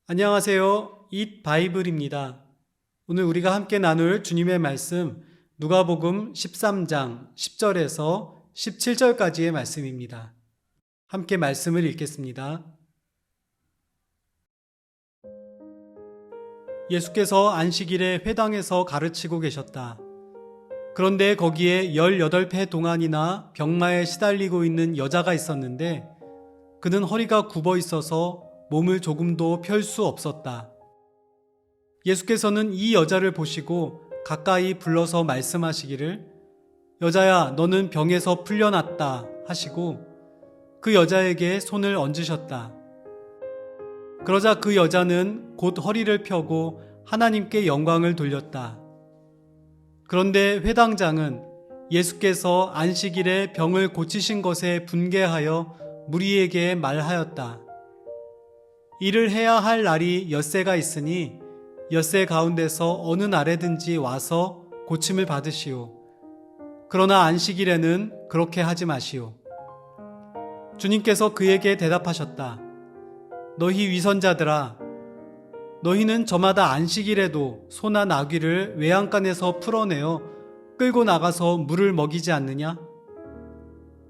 안녕하세요. 잇 바이블입니다. 오늘 우리가 함께 나눌 주님의 말씀 누가복음 13장 10절에서 17절까지의 말씀입니다. 함께 말씀을 읽겠습니다. 예수께서 안식일에 회당에서 가르치고 계셨다. 그런데 거기에 18배 동안이나 병마에 시달리고 있는 여자가 있었는데 그는 허리가 굽어 있어서 몸을 조금도 펼 수 없었다. 예수께서는 이 여자를 보시고 가까이 불러서 말씀하시기를 여자야 너는 병에서 풀려났다 하시고 그 여자에게 손을 얹으셨다. 그러자 그 여자는 곧 허리를 펴고 하나님께 영광을 돌렸다. 그런데 회당장은 예수께서 안식일에 병을 고치신 것에 분개하여 무리에게 말하였다. 일을 해야 할 날이 엿새가 있으니 엿새 가운데서 어느 날에든지 와서 고침을 받으시오. 그러나 안식일에는 그렇게 하지 마시오. 주님께서 그에게 대답하셨다. 너희 위선자들아, 너희는 저마다 안식일에도 소나 나귀를 외양간에서 풀어내어 끌고 나가서 물을 먹이지 않느냐?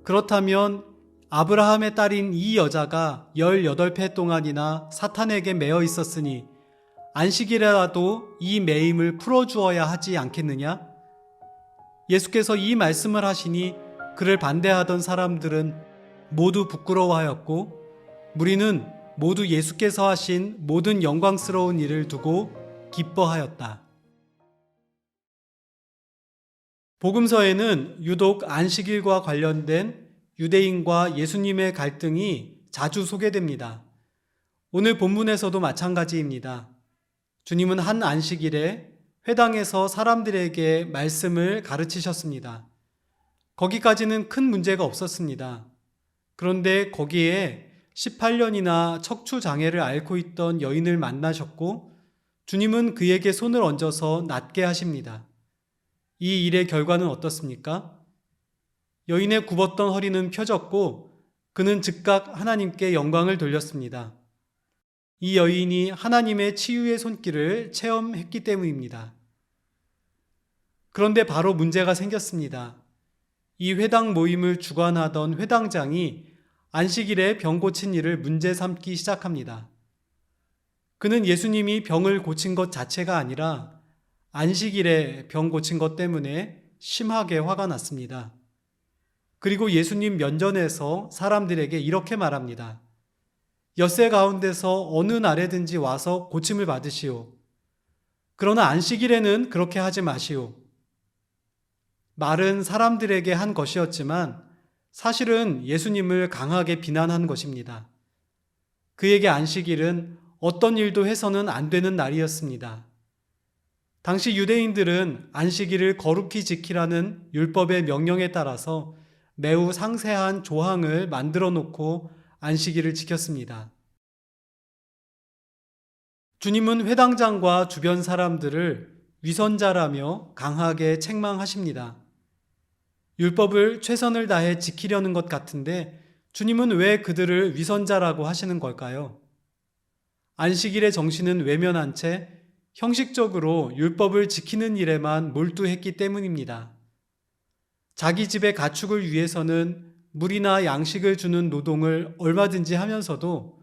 그렇다면 아브라함의 딸인 이 여자가 18배 동안이나 사탄에게 매어 있었으니 안식일에라도 이 매임을 풀어주어야 하지 않겠느냐? 예수께서 이 말씀을 하시니 그를 반대하던 사람들은 모두 부끄러워하였고 무리는 모두 예수께서 하신 모든 영광스러운 일을 두고 기뻐하였다. 복음서에는 유독 안식일과 관련된 유대인과 예수님의 갈등이 자주 소개됩니다. 오늘 본문에서도 마찬가지입니다. 주님은 한 안식일에 회당에서 사람들에게 말씀을 가르치셨습니다. 거기까지는 큰 문제가 없었습니다. 그런데 거기에 18년이나 척추장애를 앓고 있던 여인을 만나셨고 주님은 그에게 손을 얹어서 낫게 하십니다. 이 일의 결과는 어떻습니까? 여인의 굽었던 허리는 펴졌고 그는 즉각 하나님께 영광을 돌렸습니다. 이 여인이 하나님의 치유의 손길을 체험했기 때문입니다. 그런데 바로 문제가 생겼습니다. 이 회당 모임을 주관하던 회당장이 안식일에 병 고친 일을 문제 삼기 시작합니다. 그는 예수님이 병을 고친 것 자체가 아니라 안식일에 병 고친 것 때문에 심하게 화가 났습니다. 그리고 예수님 면전에서 사람들에게 이렇게 말합니다. 엿새 가운데서 어느 날에든지 와서 고침을 받으시오. 그러나 안식일에는 그렇게 하지 마시오. 말은 사람들에게 한 것이었지만 사실은 예수님을 강하게 비난한 것입니다. 그에게 안식일은 어떤 일도 해서는 안 되는 날이었습니다. 당시 유대인들은 안식일을 거룩히 지키라는 율법의 명령에 따라서 매우 상세한 조항을 만들어 놓고 안식일을 지켰습니다. 주님은 회당장과 주변 사람들을 위선자라며 강하게 책망하십니다. 율법을 최선을 다해 지키려는 것 같은데 주님은 왜 그들을 위선자라고 하시는 걸까요? 안식일의 정신은 외면한 채 형식적으로 율법을 지키는 일에만 몰두했기 때문입니다. 자기 집의 가축을 위해서는 물이나 양식을 주는 노동을 얼마든지 하면서도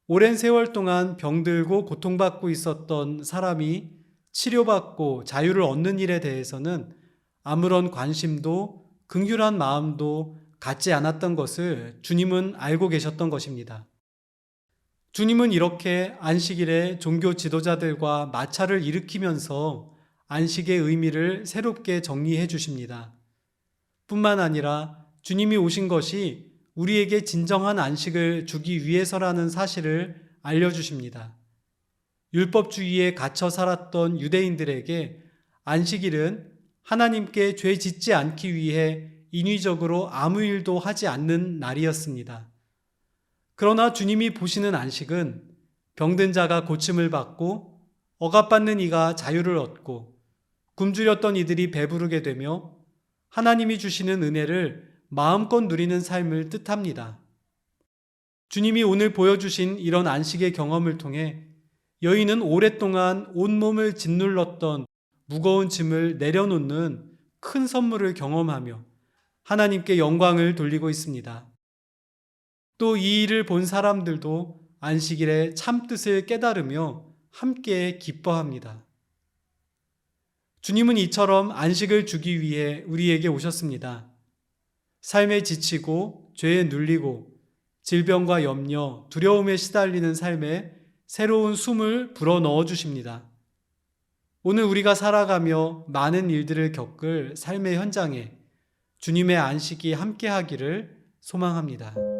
오랜 세월 동안 병들고 고통받고 있었던 사람이 치료받고 자유를 얻는 일에 대해서는 아무런 관심도 긍휼한 마음도 갖지 않았던 것을 주님은 알고 계셨던 것입니다. 주님은 이렇게 안식일에 종교 지도자들과 마찰을 일으키면서 안식의 의미를 새롭게 정리해 주십니다. 뿐만 아니라 주님이 오신 것이 우리에게 진정한 안식을 주기 위해서라는 사실을 알려주십니다. 율법주의에 갇혀 살았던 유대인들에게 안식일은 하나님께 죄 짓지 않기 위해 인위적으로 아무 일도 하지 않는 날이었습니다. 그러나 주님이 보시는 안식은 병든 자가 고침을 받고 억압받는 이가 자유를 얻고 굶주렸던 이들이 배부르게 되며 하나님이 주시는 은혜를 마음껏 누리는 삶을 뜻합니다. 주님이 오늘 보여주신 이런 안식의 경험을 통해 여인은 오랫동안 온몸을 짓눌렀던 무거운 짐을 내려놓는 큰 선물을 경험하며 하나님께 영광을 돌리고 있습니다. 또 이 일을 본 사람들도 안식일의 참뜻을 깨달으며 함께 기뻐합니다. 주님은 이처럼 안식을 주기 위해 우리에게 오셨습니다. 삶에 지치고 죄에 눌리고 질병과 염려, 두려움에 시달리는 삶에 새로운 숨을 불어넣어 주십니다. 오늘 우리가 살아가며 많은 일들을 겪을 삶의 현장에 주님의 안식이 함께하기를 소망합니다.